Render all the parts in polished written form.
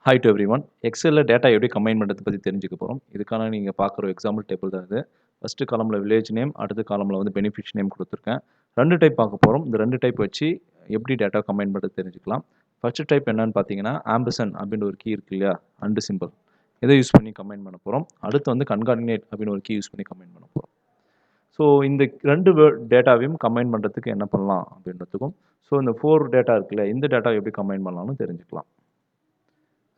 Hi to everyone. Excel data எப்படி combine பண்ணுறது பற்றி தெரிஞ்சுக்க போகிறோம். இதுக்கான நீங்கள் பார்க்குற எக்ஸாம்பிள் டேபிள் தான் இது. ஃபஸ்ட்டு காலமில் வில்லேஜ் நேம், அடுத்த காலமில் வந்து பெனிஃபிஷ் நேம் கொடுத்துருக்கேன். 2 டைப் பார்க்க போகிறோம். இந்த 2 டைப் வச்சு எப்படி டேட்டா கம்பைன் பண்ணுறது தெரிஞ்சுக்கலாம். ஃபஸ்ட்டு டைப் என்னன்னு பார்த்தீங்கன்னா ஆம்பர்சன் அப்படின்னு ஒரு கீ இருக்கு இல்லையா, அண்டு சிம்பிள், இதை யூஸ் பண்ணி கம்பைன் பண்ண போகிறோம். அடுத்து வந்து கன்கார்டினேட் அப்படின்னு ஒரு கீ யூஸ் பண்ணி கம்பைன் பண்ண போகிறோம். ஸோ இந்த 2 டேட்டாவையும் கம்பைன் பண்ணுறதுக்கு என்ன பண்ணலாம் அப்படின்றதுக்கும், ஸோ இந்த 4 டேட்டா இருக்குல்ல, இந்த டேட்டா எப்படி கம்பைன் பண்ணலாம்னு தெரிஞ்சுக்கலாம்.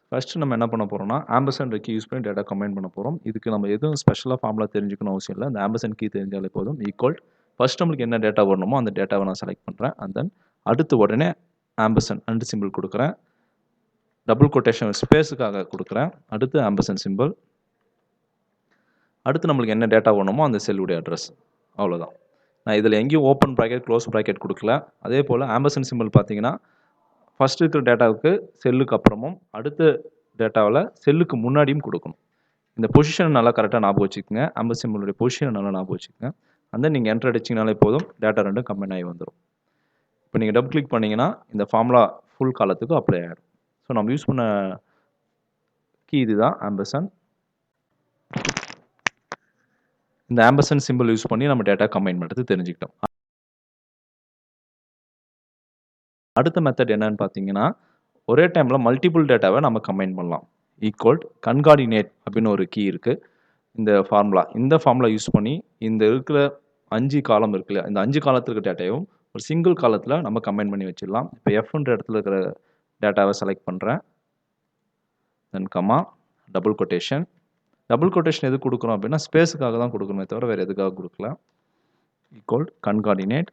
ஃபஸ்ட்டு நம்ம என்ன பண்ண போகிறோம்னா ஆம்பர்சன் கீ யூஸ் பண்ணி டேட்டா கம்பைன் பண்ண போகிறோம். இதுக்கு நம்ம எதுவும் ஸ்பெஷலாக ஃபார்முலா தெரிஞ்சுக்கணும் அவசியம் இல்லை. இந்த ஆம்பர்சன் கீ தெரிஞ்சாலே போதும். ஈக்குவல் ஃபஸ்ட் நம்மளுக்கு என்ன டேட்டா வரணுமோ அந்த டேட்டாவை நான் செலக்ட் பண்ணுறேன். அண்ட் தென் அடுத்து உடனே ஆம்பர்சன் அண்டு சிம்பிள் கொடுக்குறேன். டபுள் கொட்டேஷன் ஸ்பேஸுக்காக கொடுக்குறேன். அடுத்து ஆம்பர்சன் சிம்பிள். அடுத்து நம்மளுக்கு என்ன டேட்டா வரணுமோ அந்த செல்லுடைய அட்ரஸ். அவ்வளோதான். நான் இதில் எங்கேயும் ஓப்பன் ப்ராக்கெட் க்ளோஸ் ப்ராக்கெட் கொடுக்கல. அதே போல் ஆம்பர்சன் சிம்பிள் பார்த்தீங்கன்னா ஃபஸ்ட்டு இருக்கிற டேட்டாவுக்கு செல்லுக்கு அப்புறமும் அடுத்த டேட்டாவில் செல்லுக்கு முன்னாடியும் கொடுக்கணும். இந்த பொசிஷனை நல்லா கரெக்டாக ஞாபகம் வச்சுக்கோங்க. ஆம்பர் சிம்பிளுடைய பொசிஷனை நல்லா ஞாபகம் வச்சுக்கோங்க. அந்த நீங்கள் என்டர் அடிச்சிங்கனாலே போதும், டேட்டா ரெண்டும் கம்பைன் ஆகி வந்துடும். இப்போ நீங்கள் டபுள் கிளிக் பண்ணிங்கன்னா இந்த ஃபார்முலா ஃபுல் காலத்துக்கு அப்ளை ஆகிடும். ஸோ நம்ம யூஸ் பண்ண கீ இது தான் ஆம்பர்சன். இந்த ஆம்பர்சன் சிம்பிள் யூஸ் பண்ணி நம்ம டேட்டா கம்பைன் பண்ணுறது தெரிஞ்சுக்கிட்டோம். அடுத்த மெத்தட் என்னன்னு பார்த்தீங்கன்னா ஒரே டைமில் மல்டிபிள் டேட்டாவை நம்ம கம்பைன் பண்ணலாம். ஈக்குவல் கன்கார்டினேட் அப்படின்னு ஒரு கீ இருக்குது. இந்த ஃபார்முலா யூஸ் பண்ணி இந்த இருக்கிற 5 காலம் இருக்குல்ல, இந்த 5 காலத்தில் இருக்கிற டேட்டாவும் ஒரு சிங்கிள் காலத்தில் நம்ம கம்பைன் பண்ணி வச்சிடலாம். இப்போ எஃப்ன்ற இடத்துல இருக்கிற டேட்டாவை செலக்ட் பண்ணுறேன். தென் comma double quotation. Double quotation எது கொடுக்குறோம் அப்படின்னா ஸ்பேஸுக்காக தான் கொடுக்கணுமே தவிர வேறு எதுக்காக கொடுக்கல. ஈக்குவல் கன்கார்டினேட்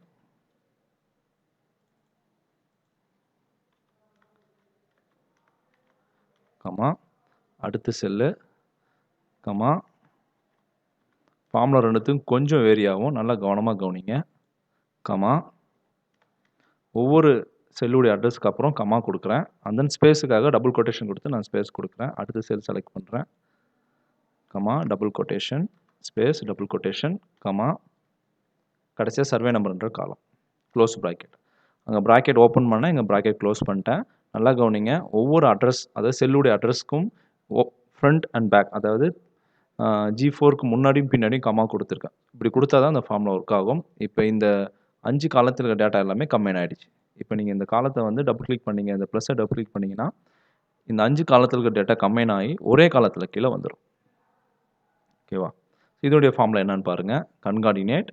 கமா அடுத்த செல்லு கமா ஃபார்முலா ரெண்டுத்துக்கும் கொஞ்சம் வேரி ஆகும், நல்லா கவனமாக கவனிங்க. கமா ஒவ்வொரு செல்லுடைய அட்ரஸ்க்கு அப்புறம் கமா கொடுக்குறேன். அண்ட் தென் ஸ்பேஸுக்காக டபுள் கொட்டேஷன் கொடுத்து நான் ஸ்பேஸ் கொடுக்குறேன். அடுத்த செல் செலக்ட் பண்ணுறேன். Comma double quotation space double quotation comma கடைசியாக சர்வே நம்பர்ன்ற காலம் க்ளோஸ் ப்ராக்கெட். அங்கே ப்ராக்கெட் ஓப்பன் பண்ணேன், இங்கே ப்ராக்கெட் க்ளோஸ் பண்ணிட்டேன். நல்லா கவனிங்க. ஒவ்வொரு அட்ரஸ், அதாவது செல்லுடைய அட்ரஸ்க்கும் ஃப்ரண்ட் அண்ட் பேக், அதாவது G4க்கு முன்னாடியும் பின்னாடியும் கமா கொடுத்துருக்கேன். இப்படி கொடுத்தா தான் இந்த ஃபார்முலா ஒர்க் ஆகும். இப்போ இந்த 5 காலத்தில் இருக்க டேட்டா எல்லாமே கம்பைன் ஆகிடுச்சு. இப்போ நீங்கள் இந்த காலத்தை வந்து டபுள் கிளிக் பண்ணிங்க, இந்த ப்ளஸ்ஸை டபுள் கிளிக் பண்ணிங்கன்னா இந்த 5 காலத்தில் இருக்க டேட்டா கம்பைன் ஆகி ஒரே காலத்தில் கீழே வந்துடும். ஓகேவா? இதோடைய ஃபார்முலா என்னன்னு பாருங்கள். கன்கார்டினேட்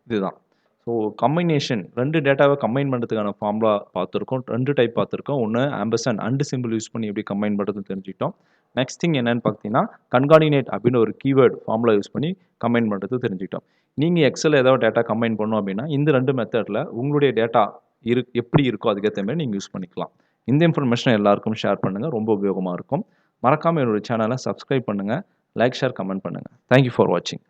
இதுதான். ஸோ கம்பைனேஷன் 2 டேட்டாவை கம்பைன் பண்ணுறதுக்கான ஃபார்முலா பார்த்துருக்கோம். 2 டைப் பார்த்துருக்கோம். ஒன்று ஆம்பர்சன் அண்டு சிம்பிள் யூஸ் பண்ணி எப்படி கம்பைன் பண்ணுறதுன்னு தெரிஞ்சுக்கிட்டோம். நெக்ஸ்ட் திங் என்னன்னு பார்த்தீங்கன்னா கன்கார்டினேட் அப்படின்னு ஒரு கீவேர்டு ஃபார்முலா யூஸ் பண்ணி கம்பைன் பண்ணுறது தெரிஞ்சுக்கிட்டோம். நீங்கள் எக்ஸல் ஏதாவது டேட்டா கம்பைன் பண்ணணும் அப்படின்னா இந்த 2 மெத்தடில் உங்களுடைய டேட்டா எப்படி இருக்கோ அதுக்கேற்ற மாதிரி நீங்கள் யூஸ் பண்ணிக்கலாம். இந்த இன்ஃபர்மேஷனை எல்லாருக்கும் ஷேர் பண்ணுங்கள், ரொம்ப உபயோகமாக இருக்கும். மறக்காமல் என்னோட சேனலை சப்ஸ்கிரைப் பண்ணுங்கள், லைக் ஷேர் கமெண்ட் பண்ணுங்கள். தேங்க்யூ ஃபார் வாட்சிங்.